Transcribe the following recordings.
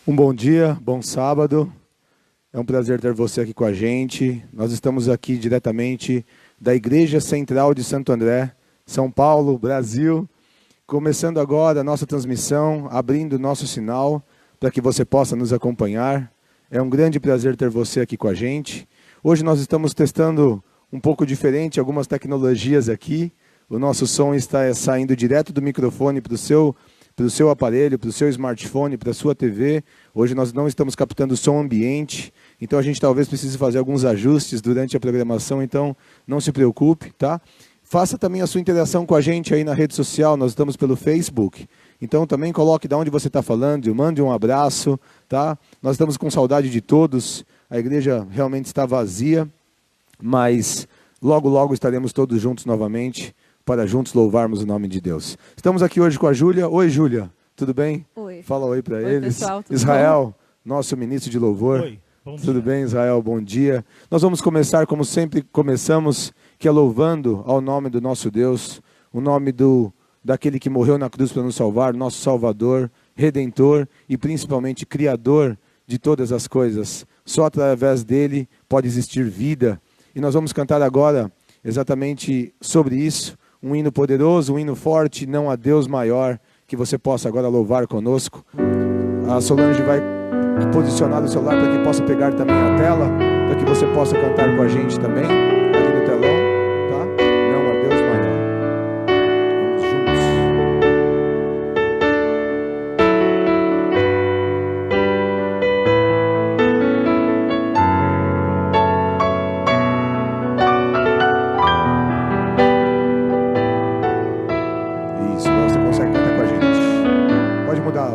Um bom dia, bom sábado. É um prazer ter você aqui com a gente. Nós estamos aqui diretamente da Igreja Central de Santo André, São Paulo, Brasil. Começando agora a nossa transmissão, abrindo o nosso sinal para que você possa nos acompanhar. É um grande prazer ter você aqui com a gente. Hoje nós estamos testando um pouco diferente algumas tecnologias aqui. O nosso som está saindo direto do microfone para o seu aparelho, para o seu smartphone, para a sua TV. Hoje nós não estamos captando som ambiente, então a gente talvez precise fazer alguns ajustes durante a programação, então não se preocupe, tá? Faça também a sua interação com a gente aí na rede social, nós estamos pelo Facebook. Então também coloque de onde você está falando, mande um abraço, tá? Nós estamos com saudade de todos, a igreja realmente está vazia, mas logo, logo estaremos todos juntos novamente, para juntos louvarmos o nome de Deus. Estamos aqui hoje com a Júlia. Oi, Júlia. Tudo bem? Oi. Fala oi para eles. Pessoal, tudo Israel, nosso ministro de louvor. Oi, bom dia. Tudo bem, Israel? Bom dia. Nós vamos começar, como sempre começamos, que é louvando ao nome do nosso Deus, o nome daquele que morreu na cruz para nos salvar, nosso Salvador, Redentor e principalmente Criador de todas as coisas. Só através dele pode existir vida. E nós vamos cantar agora exatamente sobre isso. Um hino poderoso, um hino forte, não há Deus maior, que você possa agora louvar conosco. A Solange vai posicionar o celular para que possa pegar também a tela, para que você possa cantar com a gente também, ali no telão, tá? Não há Deus maior. Vamos juntos. Isso, agora você consegue cantar com a gente. Pode mudar.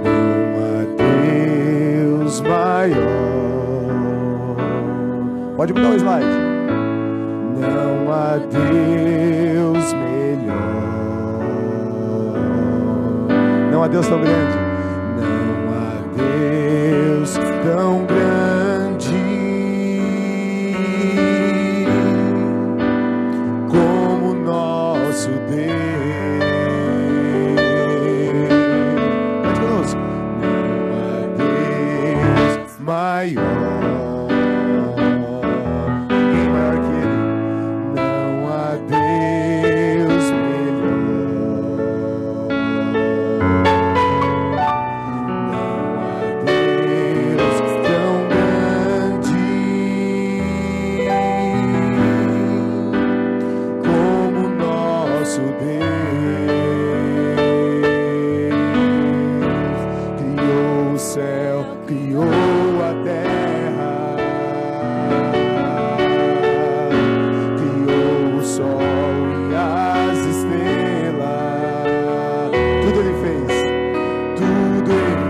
Não há Deus maior. Pode mudar o slide. Não há Deus melhor. Não há Deus tão grande. Não há Deus tão grande como nosso Deus. Cante conosco. Não há Deus maior. Ninguém maior que Ele. Não há Deus melhor. Não há Deus tão grande como nosso Deus. Criou o céu, criou a terra, criou o sol e as estrelas. Tudo Ele fez, tudo Ele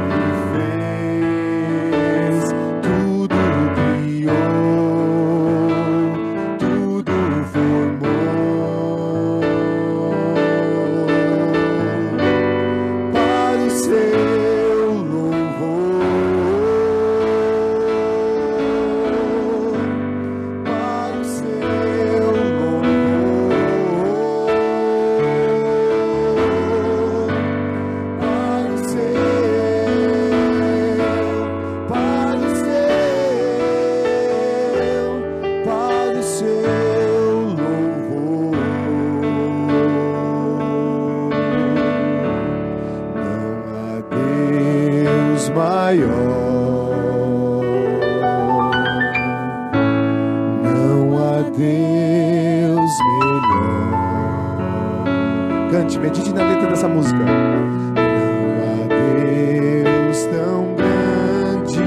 fez, tudo criou, tudo formou para o seu louvor, para o seu louvor, para o seu, para o seu louvor. Não há Deus maior. Não há Deus melhor. Cante, medite na letra dessa música. Não há Deus tão grande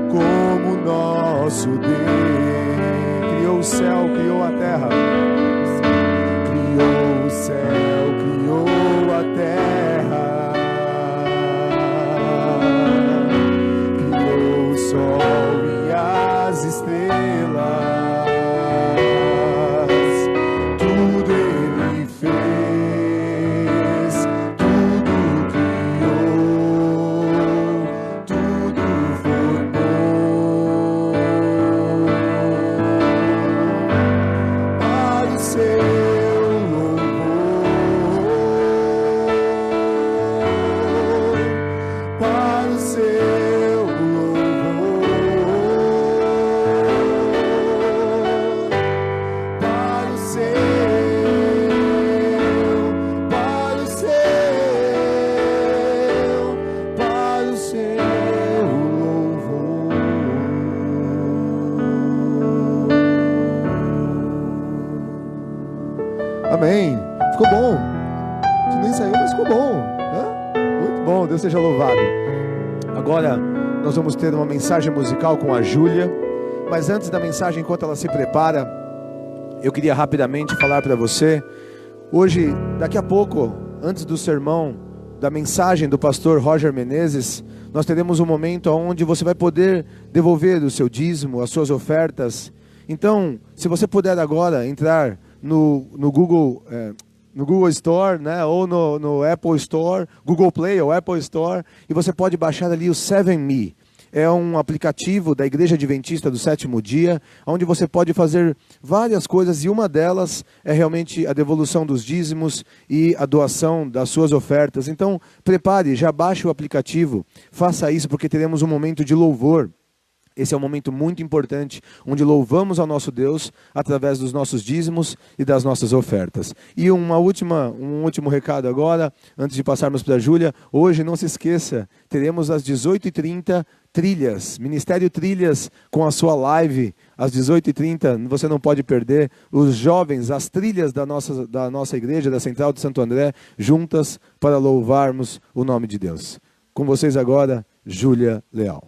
como nosso Deus. Criou o céu, criou a terra. Criou o céu, criou a terra. Criou o sol e as estrelas. Tudo Ele fez, tudo criou, tudo formou. Amém. Ficou bom. A gente nem saiu, mas ficou bom. Muito bom, Deus seja louvado. Agora nós vamos ter uma mensagem musical com a Júlia. Mas antes da mensagem, enquanto ela se prepara, eu queria rapidamente falar para você. Hoje, daqui a pouco, antes do sermão, da mensagem do pastor Roger Menezes, nós teremos um momento onde você vai poder devolver o seu dízimo, as suas ofertas. Então, se você puder agora entrar no Google Store, né, ou no Apple Store, Google Play ou Apple Store, e você pode baixar ali o 7Me. É um aplicativo da Igreja Adventista do Sétimo Dia, onde você pode fazer várias coisas, e uma delas é realmente a devolução dos dízimos e a doação das suas ofertas. Então, prepare, já baixe o aplicativo, faça isso, porque teremos um momento de louvor. Esse é um momento muito importante, onde louvamos ao nosso Deus através dos nossos dízimos e das nossas ofertas. E um último recado agora, antes de passarmos para a Júlia. Hoje, não se esqueça, teremos às 18h30 Trilhas, Ministério Trilhas, com a sua live às 18h30, você não pode perder. Os jovens, as trilhas da nossa igreja, da Central de Santo André, juntas para louvarmos o nome de Deus. Com vocês agora, Júlia Leal.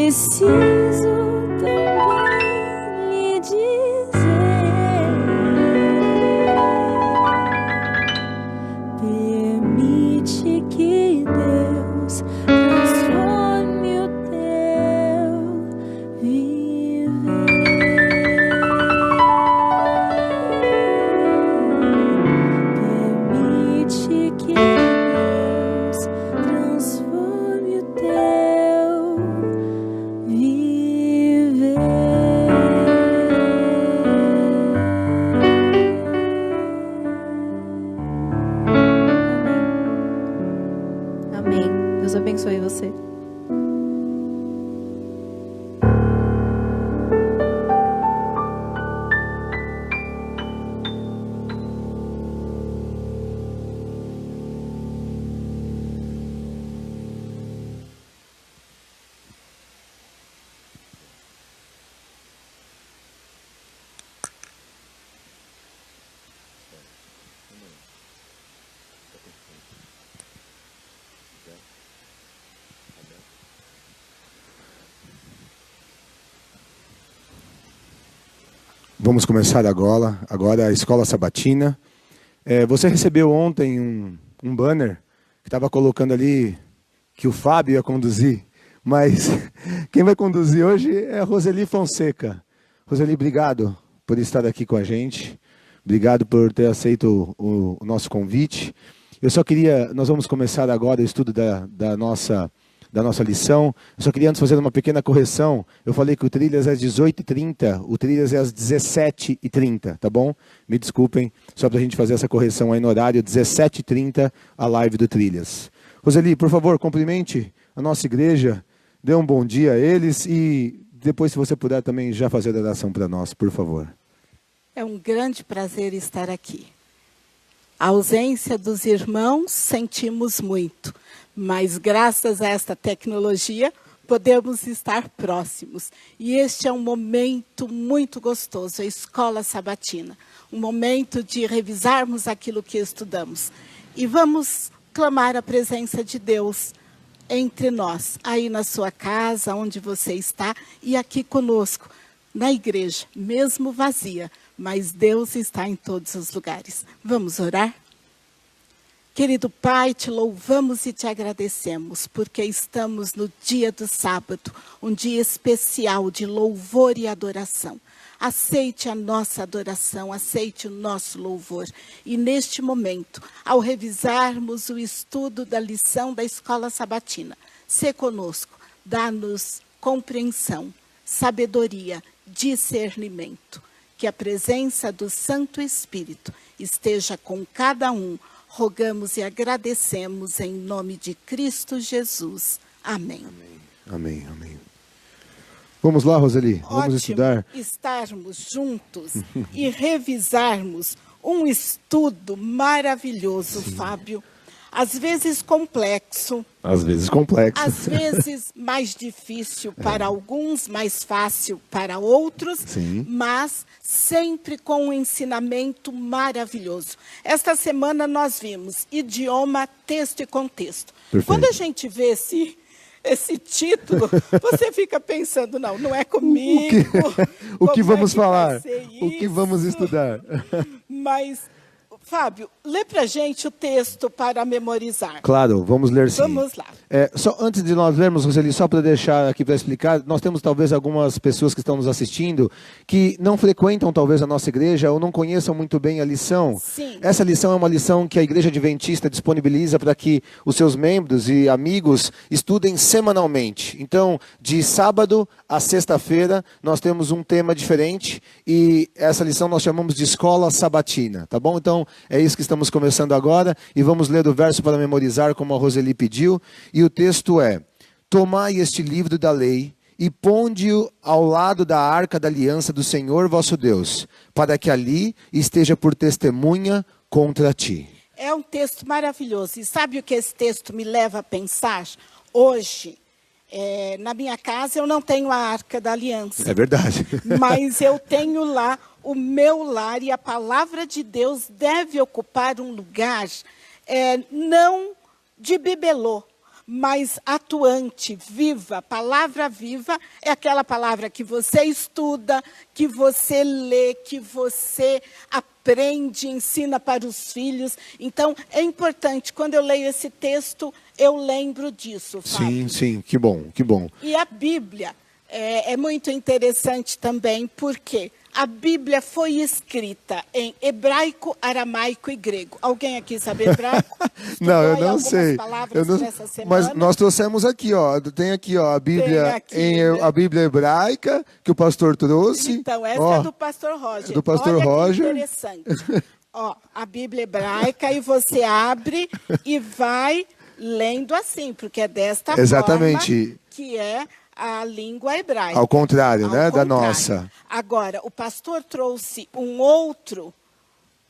Preciso também lhe dizer, permite que Deus transforme o teu viver. Permite que Deus transforme o teu viver. Amém. Deus abençoe você. Vamos começar agora a Escola Sabatina. Você recebeu ontem um banner que estava colocando ali que o Fábio ia conduzir, mas quem vai conduzir hoje é a Roseli Fonseca. Roseli, obrigado por estar aqui com a gente. Obrigado por ter aceito o nosso convite. Eu só queria, nós vamos começar agora o estudo da nossa lição. Eu só queria antes fazer uma pequena correção. Eu falei que o Trilhas é às 18h30, o Trilhas é às 17h30, tá bom? Me desculpem, só para a gente fazer essa correção aí no horário, 17h30, a live do Trilhas. Roseli, por favor, cumprimente a nossa igreja, dê um bom dia a eles e depois, se você puder, também já fazer a oração para nós, por favor. É um grande prazer estar aqui. A ausência dos irmãos sentimos muito, mas graças a esta tecnologia podemos estar próximos. E este é um momento muito gostoso, a Escola Sabatina. Um momento de revisarmos aquilo que estudamos. E vamos clamar a presença de Deus entre nós, aí na sua casa, onde você está, e aqui conosco, na igreja, mesmo vazia. Mas Deus está em todos os lugares. Vamos orar? Querido Pai, te louvamos e te agradecemos, porque estamos no dia do sábado, um dia especial de louvor e adoração. Aceite a nossa adoração, aceite o nosso louvor. E neste momento, ao revisarmos o estudo da lição da Escola Sabatina, sê conosco, dá-nos compreensão, sabedoria, discernimento. Que a presença do Santo Espírito esteja com cada um. Rogamos e agradecemos em nome de Cristo Jesus. Amém. Amém, amém. Vamos lá, Roseli, vamos estudar. Estarmos juntos e revisarmos um estudo maravilhoso, sim, Fábio. Às vezes complexo. Às vezes complexo. Às vezes mais difícil para alguns, mais fácil para outros. Sim. Mas sempre com um ensinamento maravilhoso. Esta semana nós vimos idioma, texto e contexto. Perfeito. Quando a gente vê esse título, você fica pensando, não é comigo. O que vamos falar? O que vamos estudar? Mas, Fábio, lê pra gente o texto para memorizar. Claro, vamos ler sim. Vamos lá. Só antes de nós lermos, Roseli, só para deixar aqui para explicar, nós temos talvez algumas pessoas que estão nos assistindo que não frequentam talvez a nossa igreja ou não conheçam muito bem a lição. Sim. Essa lição é uma lição que a Igreja Adventista disponibiliza para que os seus membros e amigos estudem semanalmente. Então, de sábado a sexta-feira, nós temos um tema diferente e essa lição nós chamamos de Escola Sabatina, tá bom? Então, é isso que estamos começando agora e vamos ler o verso para memorizar, como a Roseli pediu. E o texto é: tomai este livro da lei e ponde-o ao lado da arca da aliança do Senhor vosso Deus, para que ali esteja por testemunha contra ti. É um texto maravilhoso. E sabe o que esse texto me leva a pensar? Hoje, na minha casa, eu não tenho a arca da aliança. É verdade. Mas eu tenho lá o meu lar e a palavra de Deus deve ocupar um lugar não de bibelô, mas atuante, viva. Palavra viva é aquela palavra que você estuda, que você lê, que você aprende, ensina para os filhos. Então, é importante, quando eu leio esse texto, eu lembro disso, Fábio. Sim, que bom, que bom. E a Bíblia é muito interessante também, porque a Bíblia foi escrita em hebraico, aramaico e grego. Alguém aqui sabe hebraico? Não, eu Estudou não algumas sei. palavras Eu não- dessa semana? Mas nós trouxemos aqui, ó. Tem aqui, ó, a Bíblia Tem aqui, né? a Bíblia hebraica que o pastor trouxe. Então, essa Ó, é do pastor Roger. do pastor Olha Roger. que interessante. Ó, a Bíblia hebraica, e você abre e vai lendo assim, porque é desta Exatamente. forma que é a língua hebraica. Ao contrário, Ao né, da contrário. nossa. Agora, o pastor trouxe um outro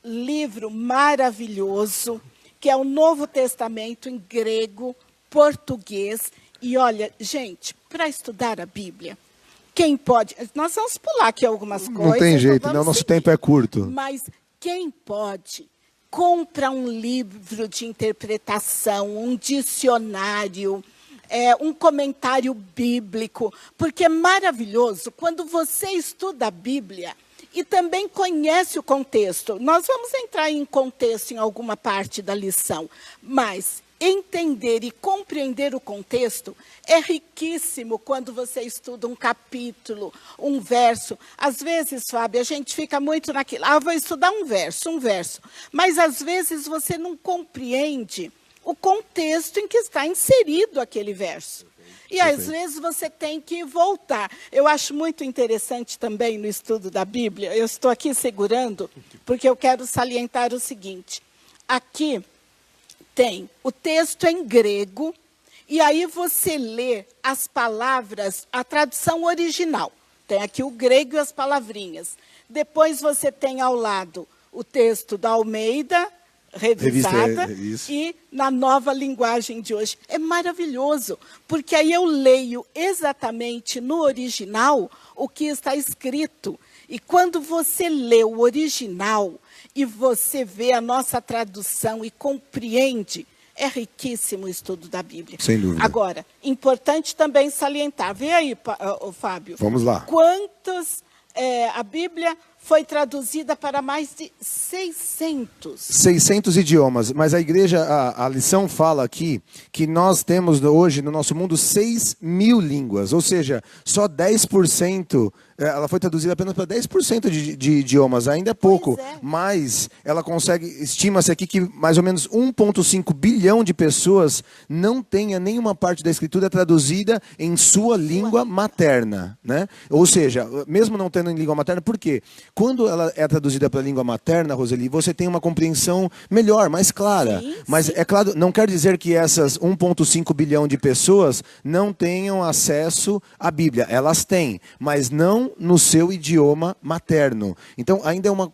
livro maravilhoso, que é o Novo Testamento em grego, português. E olha, gente, para estudar a Bíblia, quem pode... Nós vamos pular aqui algumas coisas. Não tem jeito, vamos não, nosso seguir. tempo é curto. Mas quem pode, compra um livro de interpretação, um dicionário, um comentário bíblico, porque é maravilhoso quando você estuda a Bíblia e também conhece o contexto. Nós vamos entrar em contexto em alguma parte da lição, mas entender e compreender o contexto é riquíssimo quando você estuda um capítulo, um verso. Às vezes, Fábio, a gente fica muito naquilo. Vou estudar um verso. Mas, às vezes, você não compreende o contexto em que está inserido aquele verso. E, às vezes, você tem que voltar. Eu acho muito interessante também no estudo da Bíblia, eu estou aqui segurando, porque eu quero salientar o seguinte. Aqui tem o texto em grego, e aí você lê as palavras, a tradução original. Tem aqui o grego e as palavrinhas. Depois você tem ao lado o texto da Almeida, revisada, isso. e na nova linguagem de hoje. É maravilhoso, porque aí eu leio exatamente no original o que está escrito. E quando você lê o original e você vê a nossa tradução e compreende, é riquíssimo o estudo da Bíblia. Sem dúvida. Agora, importante também salientar. Vê aí, Fábio. Vamos lá. A Bíblia foi traduzida para mais de 600 idiomas, mas a igreja, a lição fala aqui que nós temos hoje no nosso mundo 6.000 línguas, ou seja, só 10%, ela foi traduzida apenas para 10% de idiomas, ainda é pouco, Pois é. mas ela consegue, estima-se aqui que mais ou menos 1,5 bilhão de pessoas não tenha nenhuma parte da escritura traduzida em sua língua materna, né? Ou seja, mesmo não tendo em língua materna, por quê? Quando ela é traduzida para a língua materna, Roseli, você tem uma compreensão melhor, mais clara. Sim, Mas sim. é claro, não quer dizer que essas 1,5 bilhão de pessoas não tenham acesso à Bíblia. Elas têm, mas não no seu idioma materno. Então, ainda é uma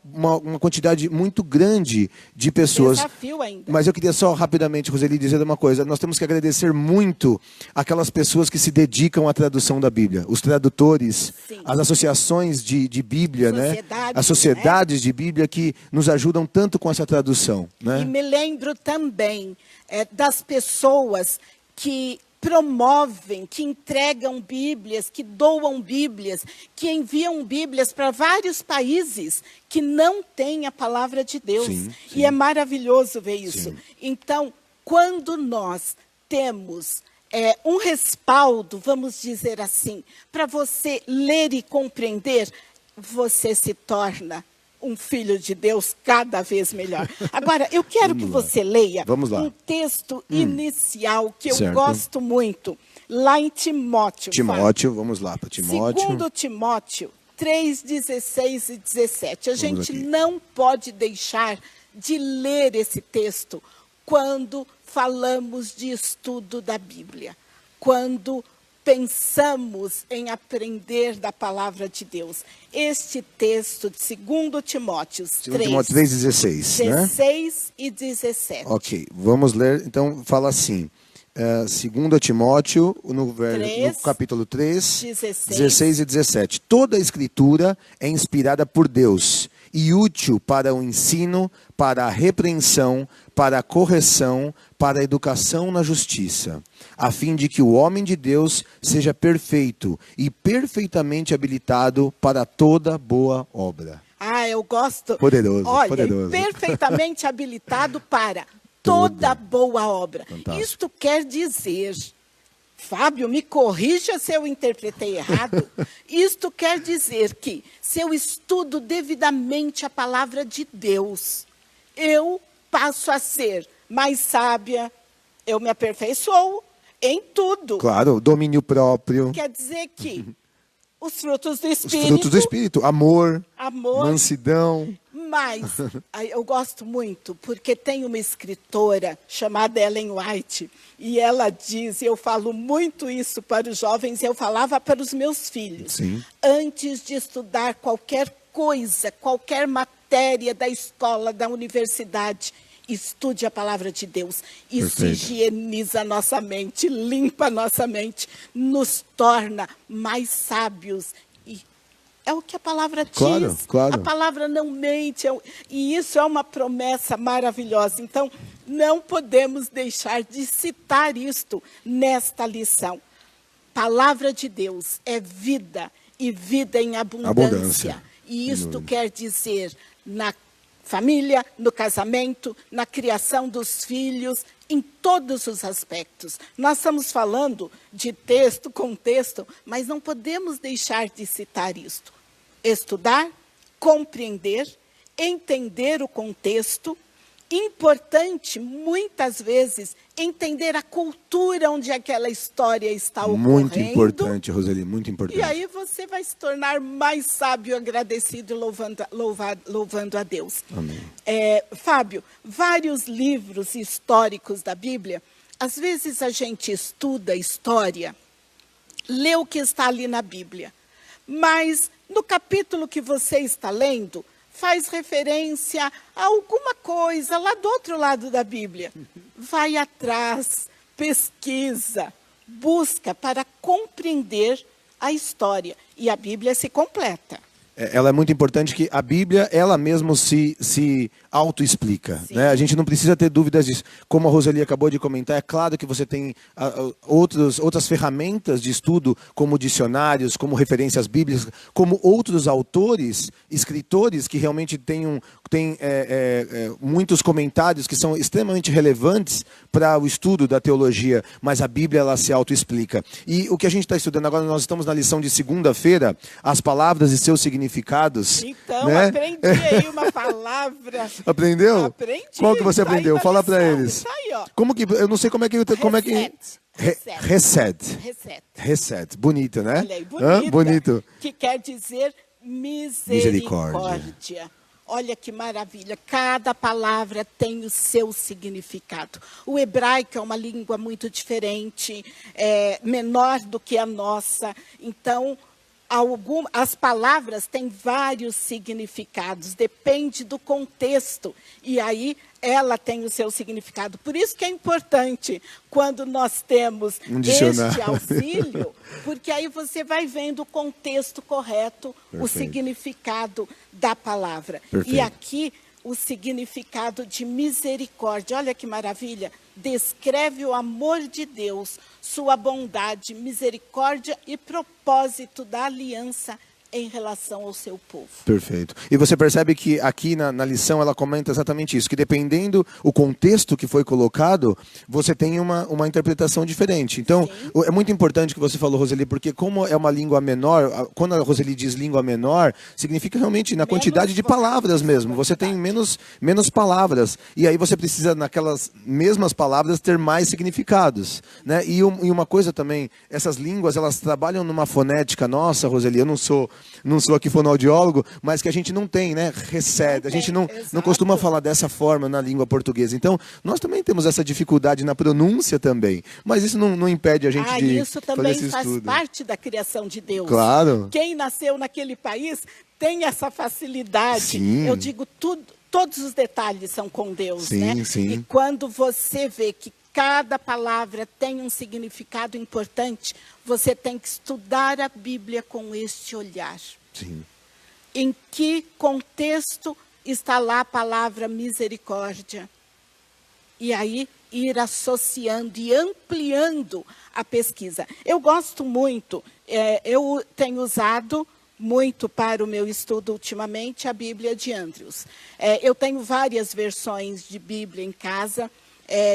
quantidade muito grande de pessoas. Desafio ainda. Mas eu queria só rapidamente, Roseli, dizer uma coisa. Nós temos que agradecer muito aquelas pessoas que se dedicam à tradução da Bíblia. Os tradutores, Sim. as associações de Bíblia, né? Sociedades, As sociedades de Bíblia que nos ajudam tanto com essa tradução, né? E me lembro também das pessoas que promovem, que entregam Bíblias, que doam Bíblias, que enviam Bíblias para vários países que não têm a palavra de Deus. Sim, sim. E é maravilhoso ver isso. Sim. Então, quando nós temos um respaldo, vamos dizer assim, para você ler e compreender, você se torna um filho de Deus cada vez melhor. Agora, eu quero que você leia Vamos lá. um texto inicial que eu Certo. gosto muito, lá em Timóteo. Timóteo, vamos lá para Timóteo. Segundo Timóteo 3, 16 e 17. A gente aqui. não pode deixar de ler esse texto quando falamos de estudo da Bíblia, quando pensamos em aprender da palavra de Deus. Este texto de 2 Timóteo 2 Timóteo 3,16, né? 16 e 17. Ok, vamos ler. Então, fala assim. 2 Timóteo, no capítulo 3, 16 e 17. Toda a escritura é inspirada por Deus e útil para o ensino, para a repreensão, para a correção, para a educação na justiça, a fim de que o homem de Deus seja perfeito e perfeitamente habilitado para toda boa obra. Ah, eu gosto. Poderoso, Olha, poderoso. perfeitamente habilitado para toda boa obra. Fantástico. Isto quer dizer, Fábio, me corrija se eu interpretei errado. Isto quer dizer que, se eu estudo devidamente a palavra de Deus, eu passo a ser mais sábia, eu me aperfeiçoo em tudo. Claro, domínio próprio, Quer dizer que os frutos do os Espírito, frutos do Espírito, amor, amor, mansidão. mas aí eu gosto muito, porque tem uma escritora chamada Ellen White, e ela diz, e eu falo muito isso para os jovens, e eu falava para os meus filhos, Sim. antes de estudar qualquer coisa, qualquer matéria da escola, da universidade, estude a palavra de Deus. Isso Perfeito. higieniza a nossa mente, limpa a nossa mente, nos torna mais sábios. E é o que a palavra diz. Claro, claro. A palavra não mente. E isso é uma promessa maravilhosa. Então, não podemos deixar de citar isto nesta lição. Palavra de Deus é vida e vida em abundância. Abundância. E isto quer dizer na família, no casamento, na criação dos filhos, em todos os aspectos. Nós estamos falando de texto, contexto, mas não podemos deixar de citar isto. Estudar, compreender, entender o contexto. Importante, muitas vezes, entender a cultura onde aquela história está ocorrendo. Muito importante, Roseli, muito importante. E aí você vai se tornar mais sábio, agradecido e louvando a Deus. Amém. Fábio, vários livros históricos da Bíblia, às vezes a gente estuda a história, lê o que está ali na Bíblia, mas no capítulo que você está lendo, faz referência a alguma coisa lá do outro lado da Bíblia. Vai atrás, pesquisa, busca para compreender a história. E a Bíblia se completa. Ela é muito importante que a Bíblia, ela mesma se autoexplica. Né? A gente não precisa ter dúvidas disso. Como a Roseli acabou de comentar, é claro que você tem outras ferramentas de estudo, como dicionários, como referências bíblicas, como outros autores, escritores que realmente têm muitos comentários que são extremamente relevantes para o estudo da teologia, mas a Bíblia ela se autoexplica. E o que a gente está estudando agora, nós estamos na lição de segunda-feira, as palavras e seus significados. Então, né? aprendi aí uma palavra. Aprendeu? Aprendi. Qual que você Tá aí aprendeu? na Fala para lição, eles. tá aí, ó. Como que eu não sei como é que Reset. Reset. Bonito, né? Olha aí, bonita, bonito. que quer dizer misericórdia. Olha que maravilha, cada palavra tem o seu significado. O hebraico é uma língua muito diferente, menor do que a nossa, então as palavras têm vários significados, depende do contexto, e aí ela tem o seu significado. Por isso que é importante, quando nós temos este auxílio, porque aí você vai vendo o contexto correto, o significado da palavra. Perfeito. E aqui, o significado de misericórdia. Olha que maravilha. Descreve o amor de Deus, sua bondade, misericórdia e propósito da aliança em relação ao seu povo. Perfeito. E você percebe que aqui na lição ela comenta exatamente isso, que dependendo o contexto que foi colocado, você tem uma interpretação diferente. Então, é muito importante o que você falou, Roseli, porque como é uma língua menor, quando a Roseli diz língua menor, significa realmente na quantidade de palavras mesmo. Você tem menos palavras. E aí você precisa, naquelas mesmas palavras, ter mais significados. Né? E uma coisa também, essas línguas, elas trabalham numa fonética nossa, Roseli, eu não sou aqui fonoaudiólogo, mas que a gente não tem, né? Recebe. A gente não costuma falar dessa forma na língua portuguesa. Então, nós também temos essa dificuldade na pronúncia também. Mas isso não impede a gente de isso fazer também esse faz estudo. parte da criação de Deus. Claro. Quem nasceu naquele país tem essa facilidade. Sim. Eu digo todos os detalhes são com Deus, Sim, né? sim. E quando você vê que cada palavra tem um significado importante, você tem que estudar a Bíblia com este olhar. Sim. em que contexto está lá a palavra misericórdia. E aí ir associando e ampliando a pesquisa. Eu gosto muito, eu tenho usado muito para o meu estudo ultimamente a Bíblia de Andrews. Eu tenho várias versões de Bíblia em casa,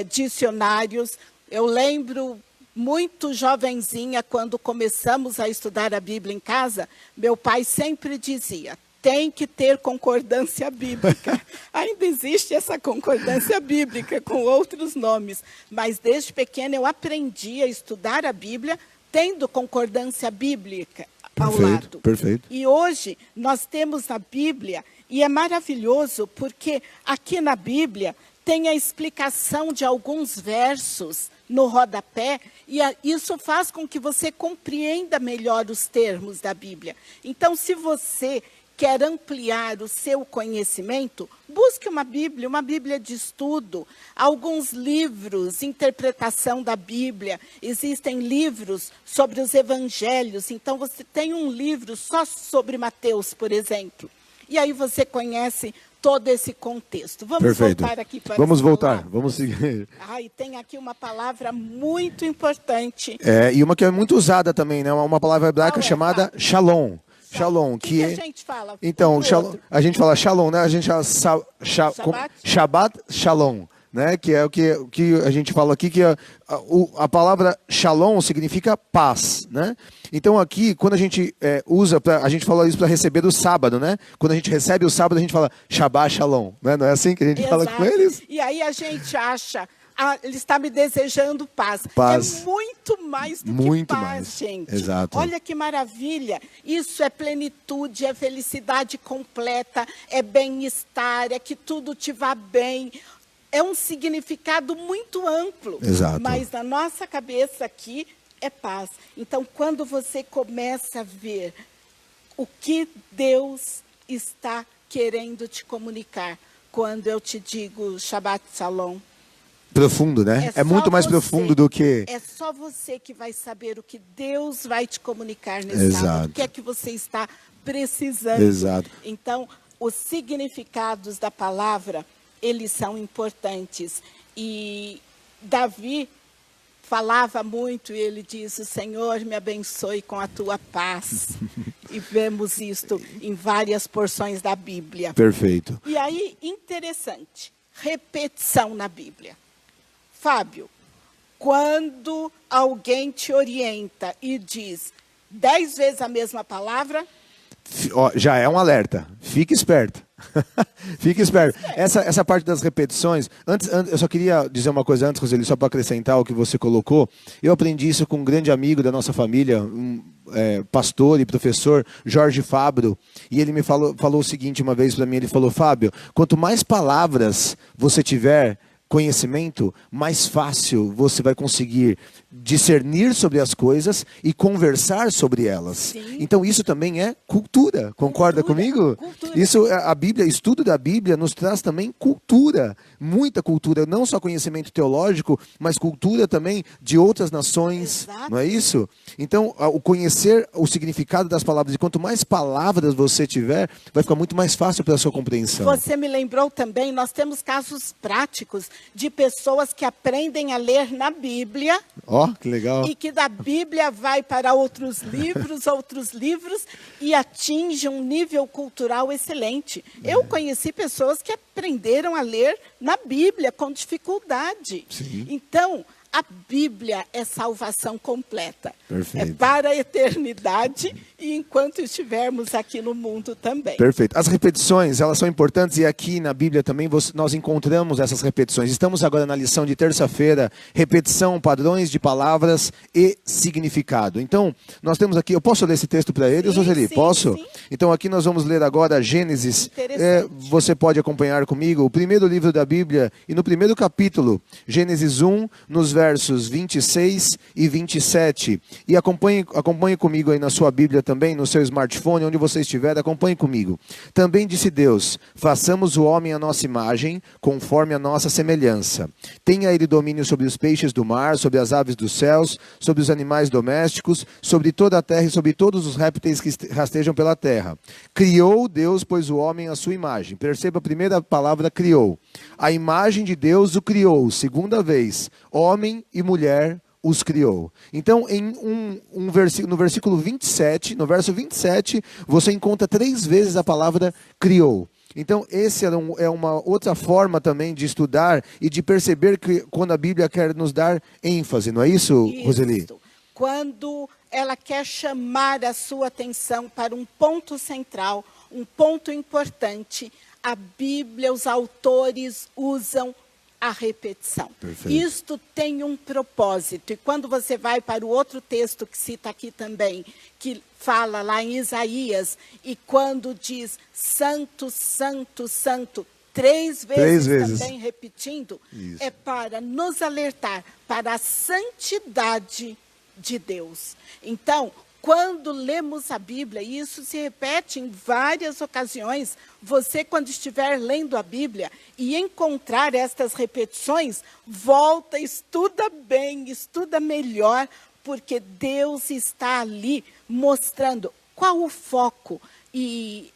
dicionários. Eu lembro muito jovenzinha, quando começamos a estudar a Bíblia em casa, meu pai sempre dizia: tem que ter concordância bíblica. Ainda existe essa concordância bíblica com outros nomes, mas desde pequena eu aprendi a estudar a Bíblia tendo concordância bíblica ao lado. Perfeito. E hoje nós temos na Bíblia, e é maravilhoso porque aqui na Bíblia tem a explicação de alguns versos no rodapé, e isso faz com que você compreenda melhor os termos da Bíblia. Então, se você quer ampliar o seu conhecimento, busque uma Bíblia de estudo, alguns livros, interpretação da Bíblia. Existem livros sobre os evangelhos, então você tem um livro só sobre Mateus, por exemplo. E aí você conhece todo esse contexto. Vamos voltar aqui para Vamos voltar, vamos seguir. E tem aqui uma palavra muito importante. E uma que é muito usada também, né? Uma palavra hebraica chamada shalom. Shalom, que a gente fala? Então, shalom, a gente fala shalom, né? A gente fala Shabbat Shalom, né? Que é o que a gente fala aqui, que a palavra shalom significa paz, né? Então aqui, quando a gente usa, a gente fala isso para receber o sábado, né? Quando a gente recebe o sábado, a gente fala Shabbat Shalom, né? Não é assim que a gente fala com eles? E aí a gente acha... ele está me desejando paz. Paz. É muito mais do que paz, gente. Exato. Olha que maravilha. Isso é plenitude, é felicidade completa, é bem-estar, é que tudo te vá bem. É um significado muito amplo. Exato. Mas na nossa cabeça aqui é paz. Então, quando você começa a ver o que Deus está querendo te comunicar, quando eu te digo Shabbat Shalom, profundo, né? É muito mais profundo do que... É só você que vai saber o que Deus vai te comunicar nesse sábado. O que é que você está precisando. Exato. Então, os significados da palavra, eles são importantes. E Davi falava muito, e ele diz: o Senhor me abençoe com a tua paz. E vemos isto em várias porções da Bíblia. Perfeito. E aí, interessante, repetição na Bíblia. Fábio, quando alguém te orienta e diz 10 vezes a mesma palavra... Já é um alerta. Fique esperto. Fique esperto. Essa parte das repetições... Antes, eu só queria dizer uma coisa antes, Roseli, só para acrescentar o que você colocou. Eu aprendi isso com um grande amigo da nossa família, pastor e professor, Jorge Fabro. E ele me falou o seguinte uma vez para mim. Ele falou: Fábio, quanto mais palavras você tiver... conhecimento, mais fácil você vai conseguir discernir sobre as coisas e conversar sobre elas. Sim. Então isso também é cultura. Concorda comigo? Cultura. Isso, a Bíblia, estudo da Bíblia nos traz também cultura, muita cultura, não só conhecimento teológico, mas cultura também de outras nações. Exato. Não é isso? Então, o conhecer o significado das palavras, e quanto mais palavras você tiver, vai ficar muito mais fácil para a sua compreensão. Você me lembrou também, nós temos casos práticos de pessoas que aprendem a ler na Bíblia. Que legal. E que da Bíblia vai para outros livros e atinge um nível cultural excelente. Eu conheci pessoas que aprenderam a ler na Bíblia com dificuldade. Sim. Então, a Bíblia é salvação completa. Perfeito. É para a eternidade e enquanto estivermos aqui no mundo também. Perfeito. As repetições, elas são importantes, e aqui na Bíblia também nós encontramos essas repetições. Estamos agora na lição de terça-feira, repetição, padrões de palavras e significado. Então, nós temos aqui, eu posso ler esse texto para eles, Roseli? Posso? Sim. Então, aqui nós vamos ler agora Gênesis. Você pode acompanhar comigo o primeiro livro da Bíblia, e no primeiro capítulo, Gênesis 1, nos versos 26 e 27. E acompanhe comigo aí na sua Bíblia também, no seu smartphone, onde você estiver, acompanhe comigo. Também disse Deus: façamos o homem à nossa imagem, conforme a nossa semelhança. Tenha ele domínio sobre os peixes do mar, sobre as aves dos céus, sobre os animais domésticos, sobre toda a terra e sobre todos os répteis que rastejam pela terra. Criou Deus, pois, o homem à sua imagem. Perceba a primeira palavra, criou. A imagem de Deus o criou, segunda vez, homem e mulher os criou. Então, no versículo 27, no verso 27, você encontra 3 vezes a palavra criou. Então, esse é uma outra forma também de estudar e de perceber que quando a Bíblia quer nos dar ênfase, não é isso, Roseli? Quando ela quer chamar a sua atenção para um ponto central, um ponto importante, a Bíblia, os autores usam a repetição. Perfeito. Isto tem um propósito. E quando você vai para o outro texto que cita aqui também, que fala lá em Isaías, e quando diz santo, santo, santo, 3 vezes também repetindo, isso, é para nos alertar para a santidade de Deus. Então, quando lemos a Bíblia, e isso se repete em várias ocasiões, você, quando estiver lendo a Bíblia e encontrar estas repetições, volta, estuda bem, estuda melhor, porque Deus está ali mostrando qual o foco. E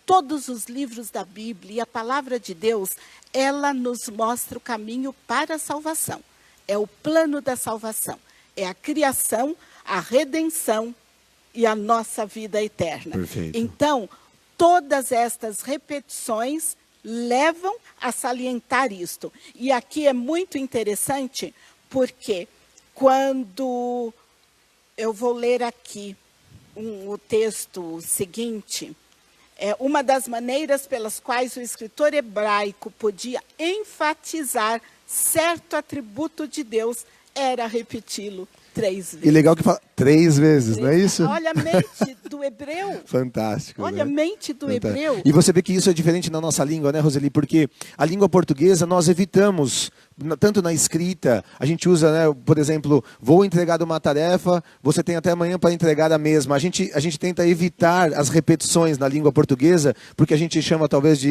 todos os livros da Bíblia e a palavra de Deus, ela nos mostra o caminho para a salvação. É o plano da salvação. É a criação, a redenção e a nossa vida eterna. Perfeito. Então, todas estas repetições levam a salientar isto. E aqui é muito interessante, porque quando eu vou ler aqui o texto seguinte, uma das maneiras pelas quais o escritor hebraico podia enfatizar certo atributo de Deus era repeti-lo 3 vezes. E legal que fala 3 vezes, não é isso? Olha a mente do hebreu. Fantástico. Olha, né? a mente do Fantástico. hebreu. E você vê que isso é diferente na nossa língua, né, Roseli? Porque a língua portuguesa nós evitamos, tanto na escrita, a gente usa, né, por exemplo, vou entregar uma tarefa, você tem até amanhã para entregar a mesma. A gente tenta evitar as repetições na língua portuguesa, porque a gente chama talvez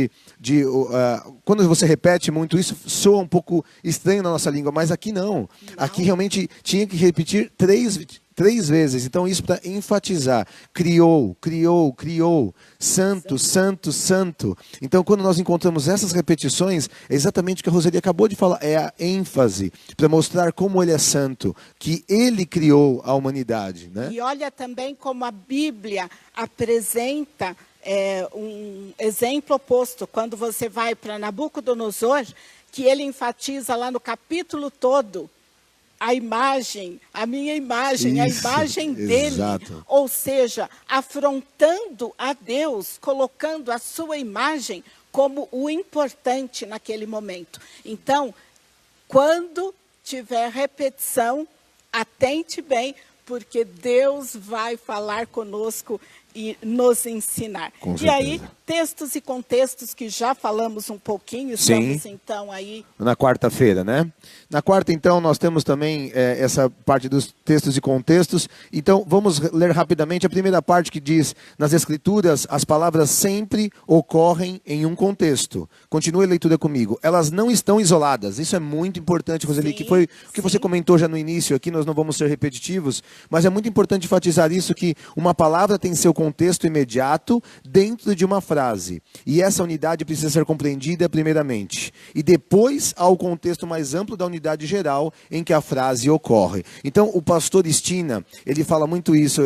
quando você repete muito, isso soa um pouco estranho na nossa língua, mas aqui não. Aqui realmente tinha que repetir 3 vezes. Então, isso para enfatizar. Criou, criou, criou. Santo, santo, santo. Então, quando nós encontramos essas repetições, é exatamente o que a Roseli acabou de falar. É a ênfase para mostrar como ele é santo, que ele criou a humanidade. Né? E olha também como a Bíblia apresenta um exemplo oposto. Quando você vai para Nabucodonosor, que ele enfatiza lá no capítulo todo, a imagem, a minha imagem, isso, a imagem dele. Exato. Ou seja, afrontando a Deus, colocando a sua imagem como o importante naquele momento. Então, quando tiver repetição, atente bem, porque Deus vai falar conosco e nos ensinar. Com e certeza. aí, textos e contextos que já falamos um pouquinho, estamos então aí... Na quarta-feira, né? Na quarta, então, nós temos também essa parte dos textos e contextos. Então, vamos ler rapidamente a primeira parte que diz, nas Escrituras, as palavras sempre ocorrem em um contexto. Continue a leitura comigo. Elas não estão isoladas. Isso é muito importante, Roseli, que foi o que você comentou já no início aqui, nós não vamos ser repetitivos, mas é muito importante enfatizar isso, que uma palavra tem seu contexto imediato dentro de uma frase. E essa unidade precisa ser compreendida primeiramente. E depois há o contexto mais amplo da unidade geral em que a frase ocorre. Então, o pastor Stina, ele fala muito isso,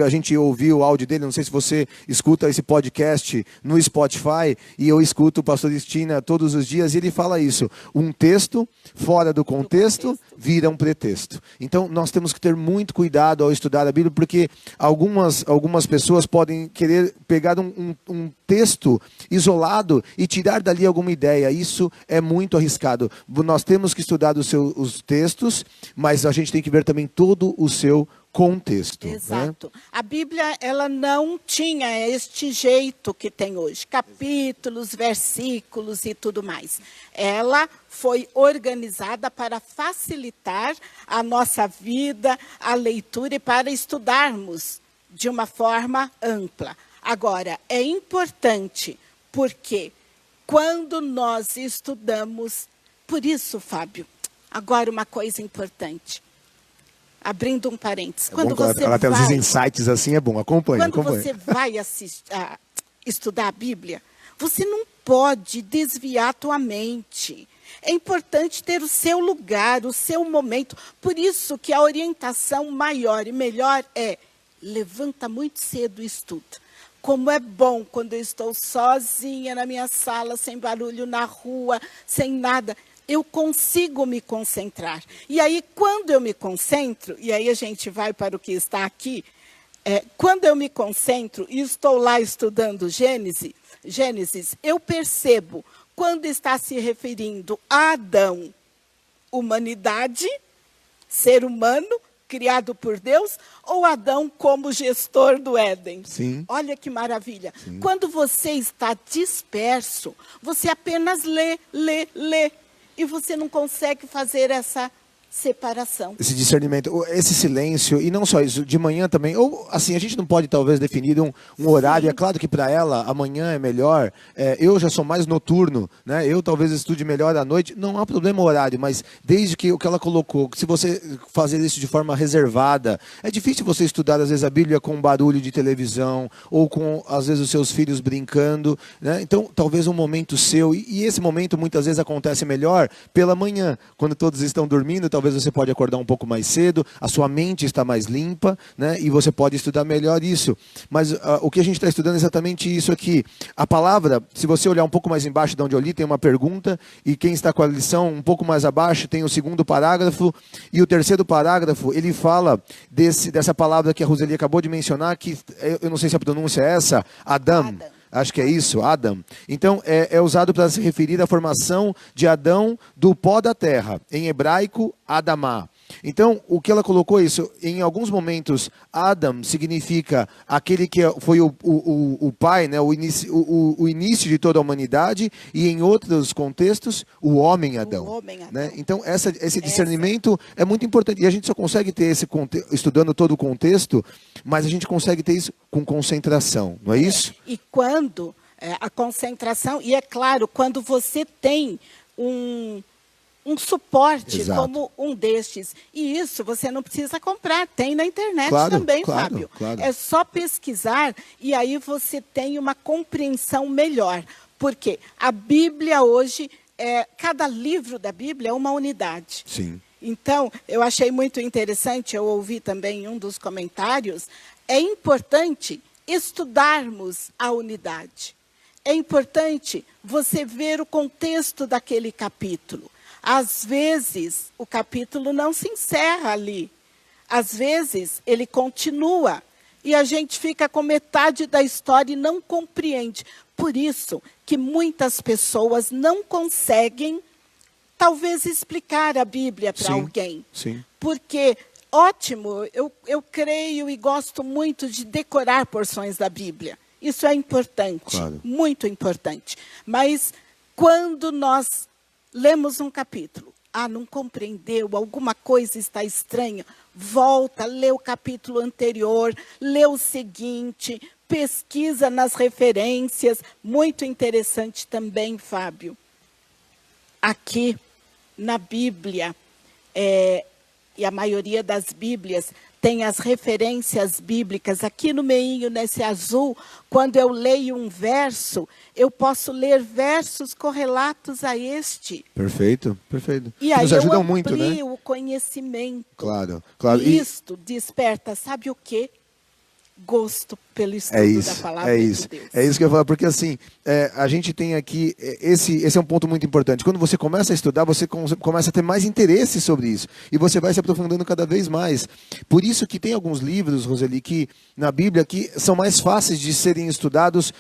a gente ouviu o áudio dele, não sei se você escuta esse podcast no Spotify, e eu escuto o pastor Stina todos os dias, e ele fala isso, um texto fora do contexto vira um pretexto. Então, nós temos que ter muito cuidado ao estudar a Bíblia, porque algumas pessoas podem querer pegar um texto isolado e tirar dali alguma ideia. Isso é muito arriscado. Nós temos que estudar os textos, mas a gente tem que ver também todo o seu contexto. Né? Exato. A Bíblia, ela não tinha este jeito que tem hoje, capítulos, versículos e tudo mais. Ela foi organizada para facilitar a nossa vida, a leitura e para estudarmos de uma forma ampla. Agora, é importante porque quando nós estudamos, por isso, Fábio, agora uma coisa importante. Abrindo um parênteses. Quando ela tem esses insights assim, é bom. Acompanhe. Você vai estudar a Bíblia, você não pode desviar a tua mente. É importante ter o seu lugar, o seu momento. Por isso que a orientação maior e melhor é levanta muito cedo e estuda. Como é bom quando eu estou sozinha na minha sala, sem barulho na rua, sem nada. Eu consigo me concentrar. E aí, quando eu me concentro, e aí a gente vai para o que está aqui, quando eu me concentro e estou lá estudando Gênesis, eu percebo quando está se referindo a Adão, humanidade, ser humano, criado por Deus, ou Adão como gestor do Éden. Sim. Olha que maravilha. Sim. Quando você está disperso, você apenas lê. E você não consegue fazer essa separação. Esse discernimento, esse silêncio, e não só isso, de manhã também, ou assim, a gente não pode talvez definir um horário, é claro que para ela amanhã é melhor, eu já sou mais noturno, né? Eu talvez estude melhor à noite, não há problema o horário, mas desde que o que ela colocou, se você fazer isso de forma reservada, é difícil você estudar às vezes a Bíblia com barulho de televisão, ou com às vezes os seus filhos brincando, né? Então talvez um momento seu, e esse momento muitas vezes acontece melhor pela manhã, quando todos estão dormindo, talvez você pode acordar um pouco mais cedo, a sua mente está mais limpa, né? E você pode estudar melhor isso. Mas o que a gente está estudando é exatamente isso aqui. A palavra, se você olhar um pouco mais embaixo de onde eu li, tem uma pergunta, e quem está com a lição um pouco mais abaixo tem o segundo parágrafo, e o terceiro parágrafo, ele fala dessa palavra que a Roseli acabou de mencionar, que eu não sei se a pronúncia é essa, Adam. Acho que é isso, Adam. Então, é usado para se referir à formação de Adão do pó da terra. Em hebraico, Adamá. Então, o que ela colocou isso, em alguns momentos, Adam significa aquele que foi o pai, né, o início de toda a humanidade, e em outros contextos, o homem Adão. O homem Adão. Né? Então, esse discernimento é muito importante. E a gente só consegue ter esse estudando todo o contexto, mas a gente consegue ter isso com concentração, não é isso? E quando a concentração, e é claro, quando você tem um suporte. Exato. Como um destes. E isso você não precisa comprar, tem na internet também, Fábio. Claro. É só pesquisar e aí você tem uma compreensão melhor. Porque a Bíblia hoje, cada livro da Bíblia é uma unidade. Sim. Então, eu achei muito interessante, eu ouvi também em um dos comentários, é importante estudarmos a unidade. É importante você ver o contexto daquele capítulo. Às vezes, o capítulo não se encerra ali. Às vezes, ele continua. E a gente fica com metade da história e não compreende. Por isso que muitas pessoas não conseguem, talvez, explicar a Bíblia para alguém. Sim. Porque, ótimo, eu creio e gosto muito de decorar porções da Bíblia. Isso é importante, claro. Muito importante. Mas, quando nós lemos um capítulo, não compreendeu, alguma coisa está estranha, volta, lê o capítulo anterior, lê o seguinte, pesquisa nas referências. Muito interessante também, Fábio. Aqui na Bíblia, e a maioria das Bíblias tem as referências bíblicas. Aqui no meinho, nesse azul, quando eu leio um verso, eu posso ler versos correlatos a este. Perfeito. E aí nos ajudam muito, né? Eu amplie o conhecimento. Claro. E isto desperta, sabe o quê? Gosto pelo estudo da palavra de Deus. É isso que eu falo, porque assim, a gente tem aqui, esse é um ponto muito importante. Quando você começa a estudar, você começa a ter mais interesse sobre isso. E você vai se aprofundando cada vez mais. Por isso que tem alguns livros, Roseli, que na Bíblia, que são mais fáceis de serem estudados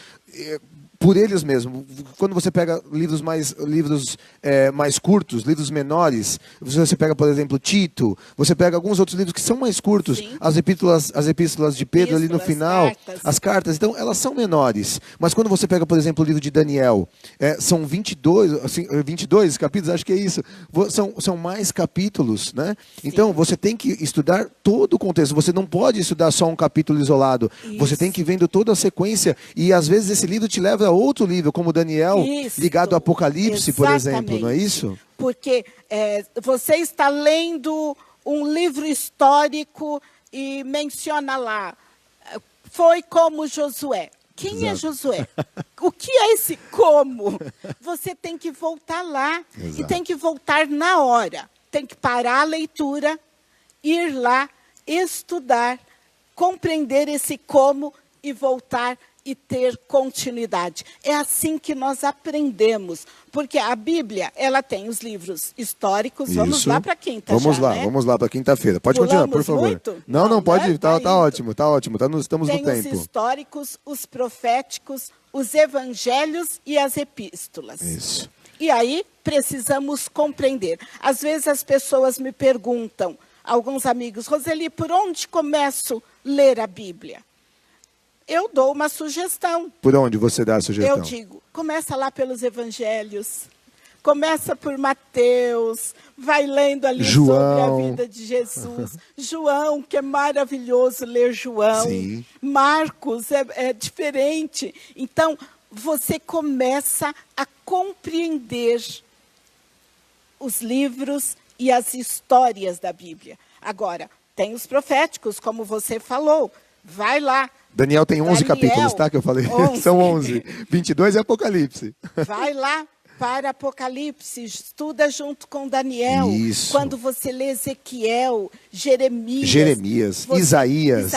por eles mesmos. Quando você pega livros mais curtos, livros menores, você pega, por exemplo, Tito, você pega alguns outros livros que são mais curtos, Sim. as epístolas de Pedro ali no final, Cartas. as cartas, então elas são menores. Mas quando você pega, por exemplo, o livro de Daniel, são 22 capítulos, acho que é isso. São mais capítulos, né? Então você tem que estudar todo o contexto. Você não pode estudar só um capítulo isolado. Isso. Você tem que ir vendo toda a sequência. E às vezes esse livro te leva a outro livro, como Daniel, Isso. ligado ao Apocalipse, por Exatamente. exemplo, não é isso? Porque você está lendo um livro histórico e menciona lá, foi como Josué. Quem é Exato. Josué? O que é esse como? Você tem que voltar lá. Exato. E tem que voltar na hora. Tem que parar a leitura, ir lá, estudar, compreender esse como e voltar e ter continuidade. É assim que nós aprendemos, porque a Bíblia, ela tem os livros históricos. Vamos Isso. lá para a quinta. Vamos já, lá, né? vamos lá para quinta-feira. Pode continuar, por Pulamos favor. muito? Não, Não, pode, né? tá Tá indo. ótimo, estamos Tem no os tempo. históricos, os proféticos, os evangelhos e as epístolas. Isso. E aí precisamos compreender. Às vezes as pessoas me perguntam, alguns amigos, Roseli, por onde começo a ler a Bíblia? Eu dou uma sugestão. Por onde você dá a sugestão? Eu digo, começa lá pelos evangelhos, começa por Mateus, vai lendo ali sobre a João. vida de Jesus. João, que é maravilhoso ler João. Sim. Marcos é diferente. Então, você começa a compreender os livros e as histórias da Bíblia. Agora, tem os proféticos, como você falou. Vai lá. Daniel tem 11 Daniel, capítulos, tá? Que eu falei. 11. São 11. 22 é Apocalipse. Vai lá para Apocalipse, estuda junto com Daniel. Isso. Quando você lê Ezequiel, Jeremias. Isaías.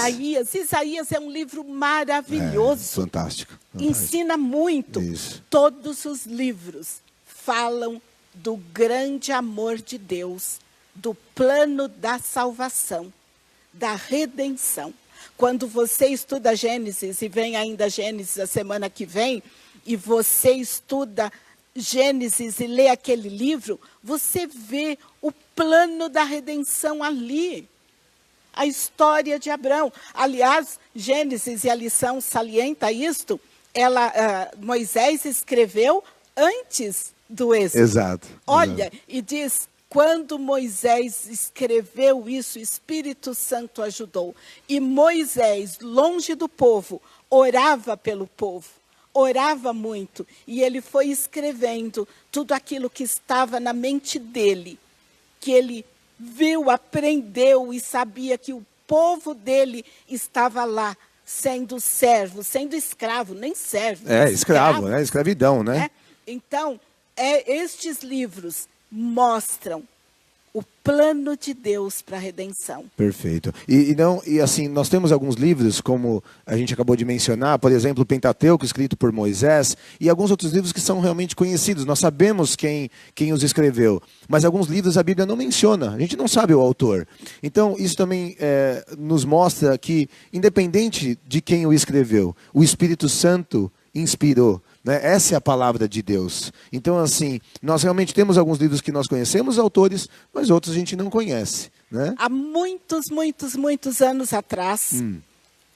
Isaías é um livro maravilhoso. Fantástico. Ensina muito. Isso. Todos os livros falam do grande amor de Deus, do plano da salvação, da redenção. Quando você estuda Gênesis, e vem ainda Gênesis a semana que vem, e você estuda Gênesis e lê aquele livro, você vê o plano da redenção ali. A história de Abraão. Aliás, Gênesis, e a lição salienta isto, Moisés escreveu antes do Êxodo. Exato. Olha, e diz, quando Moisés escreveu isso, o Espírito Santo ajudou. E Moisés, longe do povo, orava pelo povo. Orava muito. E ele foi escrevendo tudo aquilo que estava na mente dele. Que ele viu, aprendeu e sabia que o povo dele estava lá, sendo servo, sendo escravo, nem servo. Escravo, né? Escravidão, né? Então, estes livros mostram o plano de Deus para a redenção. Perfeito. E assim, nós temos alguns livros, como a gente acabou de mencionar, por exemplo, o Pentateuco, escrito por Moisés, e alguns outros livros que são realmente conhecidos. Nós sabemos quem os escreveu, mas alguns livros a Bíblia não menciona, a gente não sabe o autor. Então, isso também nos mostra que, independente de quem o escreveu, o Espírito Santo inspirou. Né? Essa é a palavra de Deus. Então, assim, nós realmente temos alguns livros que nós conhecemos autores, mas outros a gente não conhece. Né? Há muitos anos atrás,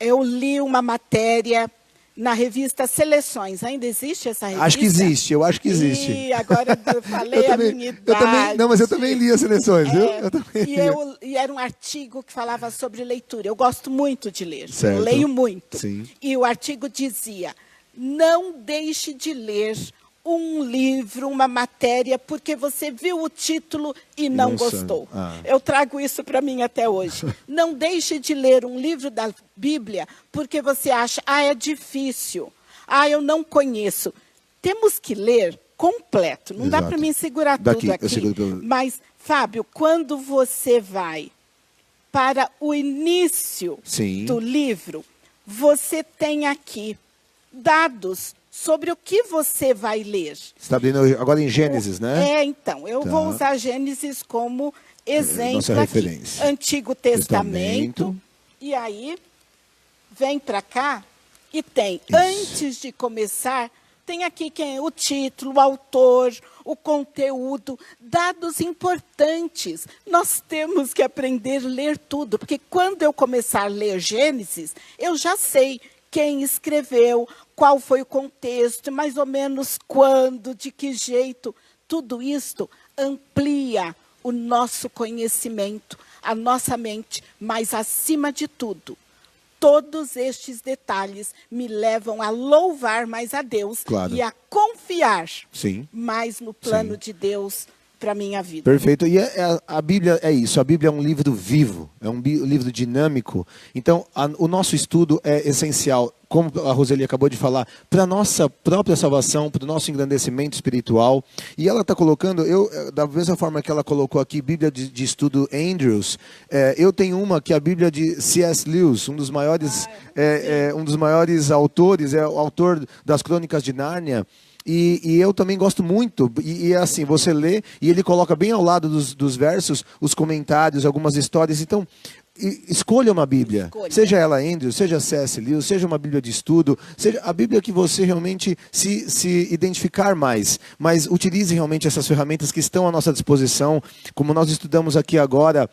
eu li uma matéria na revista Seleções. Ainda existe essa revista? Acho que existe, eu acho que existe. E agora eu falei a minha idade. Mas eu também li as Seleções, viu? Eu também li. E era um artigo que falava sobre leitura. Eu gosto muito de ler, Certo. eu leio muito. Sim. E o artigo dizia, não deixe de ler um livro, uma matéria, porque você viu o título e não gostou. Eu trago isso para mim até hoje. Não deixe de ler um livro da Bíblia porque você acha, é difícil, eu não conheço. Temos que ler completo, não dá para mim segurar tudo aqui. Mas, Fábio, quando você vai para o início do livro, você tem aqui dados sobre o que você vai ler. Você está abrindo agora em Gênesis, né? Então, eu vou usar Gênesis como exemplo nossa aqui. referência. Antigo Testamento. E aí, vem para cá e tem, antes de começar, Tem aqui o título, o autor, o conteúdo, dados importantes. Nós temos que aprender a ler tudo, porque quando eu começar a ler Gênesis, eu já sei quem escreveu, qual foi o contexto, mais ou menos quando, de que jeito. Tudo isto amplia o nosso conhecimento, a nossa mente, mas, acima de tudo, todos estes detalhes me levam a louvar mais a Deus, claro, e a confiar, sim, mais no plano, sim, de Deus para a minha vida. Perfeito. E a Bíblia é isso. A Bíblia é um livro vivo, é um livro dinâmico. Então, o nosso estudo é essencial, como a Roseli acabou de falar, para a nossa própria salvação, para o nosso engrandecimento espiritual. E ela está colocando, da mesma forma que ela colocou aqui, Bíblia de estudo Andrews, eu tenho uma que é a Bíblia de C.S. Lewis, um dos maiores autores, é o autor das Crônicas de Nárnia. E eu também gosto muito, e é assim, você lê, e ele coloca bem ao lado dos versos, os comentários, algumas histórias. Então, escolha uma Bíblia, seja ela Andrews, seja C.S. Lewis, seja uma Bíblia de estudo, seja a Bíblia que você realmente se identificar mais, mas utilize realmente essas ferramentas que estão à nossa disposição, como nós estudamos aqui agora.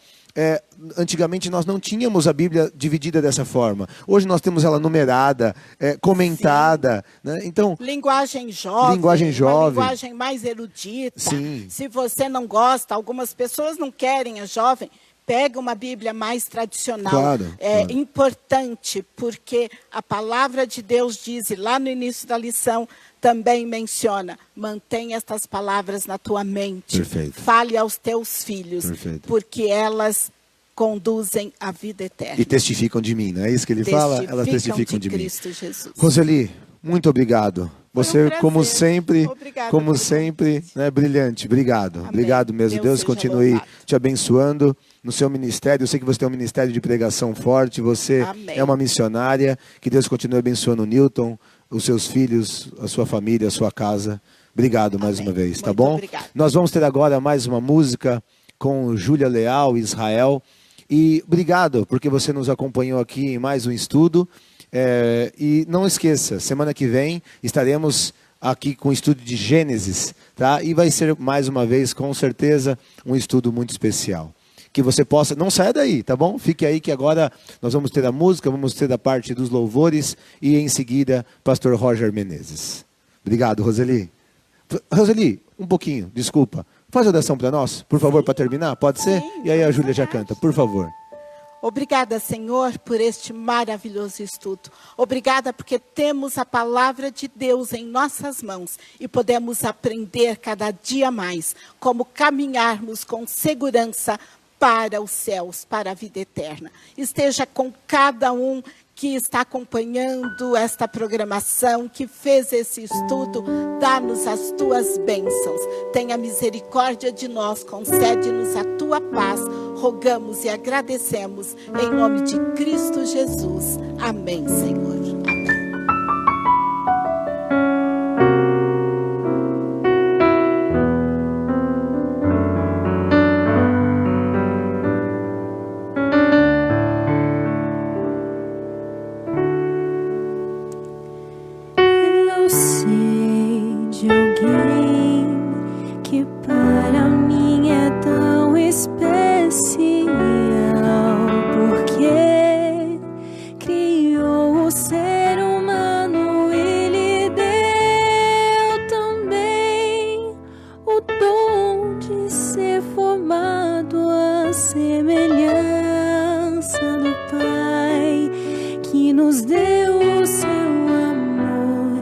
Antigamente nós não tínhamos a Bíblia dividida dessa forma. Hoje nós temos ela numerada, comentada, né? Então, linguagem jovem, uma linguagem mais erudita. Sim. Se você não gosta, algumas pessoas não querem a jovem, pega uma Bíblia mais tradicional. Claro, claro. Importante, porque a palavra de Deus diz, e lá no início da lição também menciona, mantém estas palavras na tua mente. Perfeito. Fale aos teus filhos, perfeito, porque elas conduzem à vida eterna. E testificam de mim, não é isso que ele fala? Elas testificam de Cristo mim. Jesus. Roseli, muito obrigado. Você, como sempre, Obrigada, né, brilhante. Obrigado. Amém. Obrigado mesmo. Deus continue louvado. te abençoando no seu ministério. Eu sei que você tem um ministério de pregação forte. Você Amém. é uma missionária. Que Deus continue abençoando o Newton, os seus filhos, a sua família, a sua casa. Obrigado mais Amém. uma vez, tá Muito bom? obrigada. Nós vamos ter agora mais uma música com Júlia Leal e Israel. E obrigado porque você nos acompanhou aqui em mais um estudo. E não esqueça, semana que vem estaremos aqui com o estudo de Gênesis, tá? E vai ser mais uma vez, com certeza, um estudo muito especial. Que você possa, não saia daí, tá bom? Fique aí que agora nós vamos ter a música, vamos ter a parte dos louvores e em seguida, pastor Roger Menezes. Obrigado, Roseli. Roseli, um pouquinho, desculpa. Faz a oração para nós, por favor, para terminar, pode ser? Sim, e aí a Júlia já canta, por favor. Obrigada, Senhor, por este maravilhoso estudo. Obrigada porque temos a palavra de Deus em nossas mãos e podemos aprender cada dia mais como caminharmos com segurança para os céus, para a vida eterna. Esteja com cada um que está acompanhando esta programação, que fez esse estudo, dá-nos as tuas bênçãos. Tenha misericórdia de nós, concede-nos a tua paz. Rogamos e agradecemos em nome de Cristo Jesus. Amém, Senhor. Amém. Eu sei de alguém que para mim é tão especial, porque criou o ser humano e lhe deu também o dom de ser formado à semelhança do Pai, que nos deu o seu amor.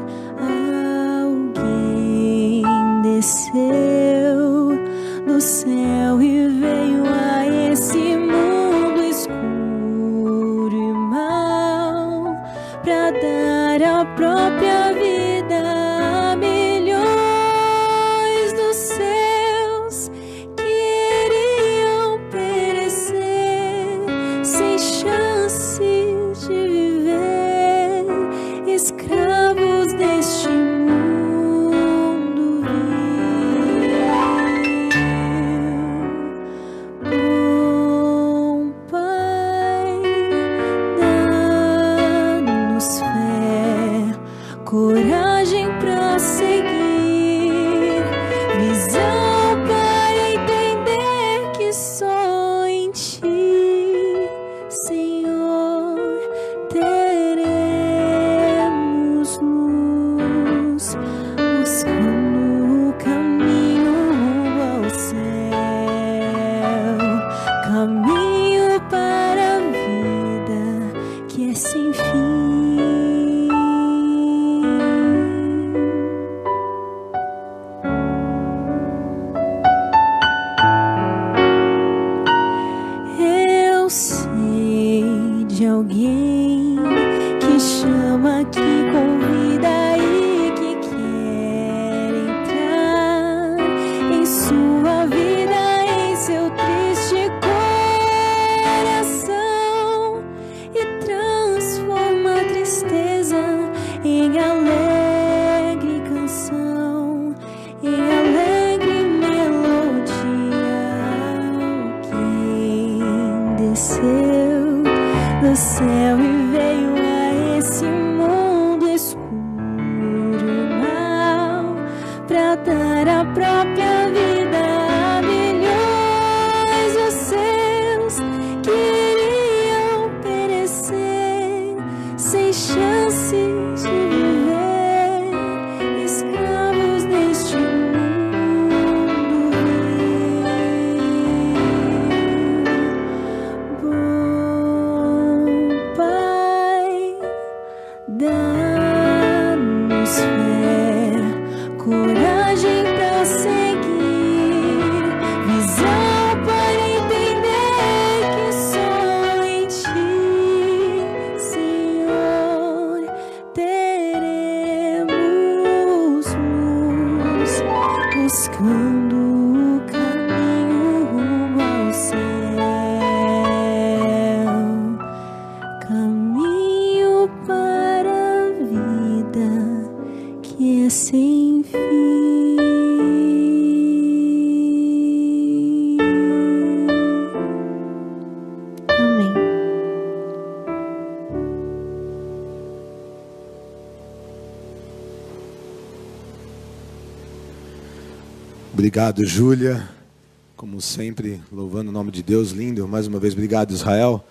Alguém desceu do céu e veio a esse mundo escuro e mau, pra dar a própria vida a milhões dos seus que iriam perecer sem chance de viver, escravos deste mundo vil. céu e veio a esse mundo escuro e mau pra dar a própria vida a milhões dos seus que iriam perecer sem chances de viver, escravos neste mundo vil. Bom Pai, dá-nos fé, coragem pra seguir, visão para entender que só em Ti, Senhor, teremos luz, buscando o caminho rumo ao céu, caminho para a vida que é sem fim. Amém. Obrigado, Júlia. Como sempre, louvando o nome de Deus, lindo. Mais uma vez, obrigado, Israel.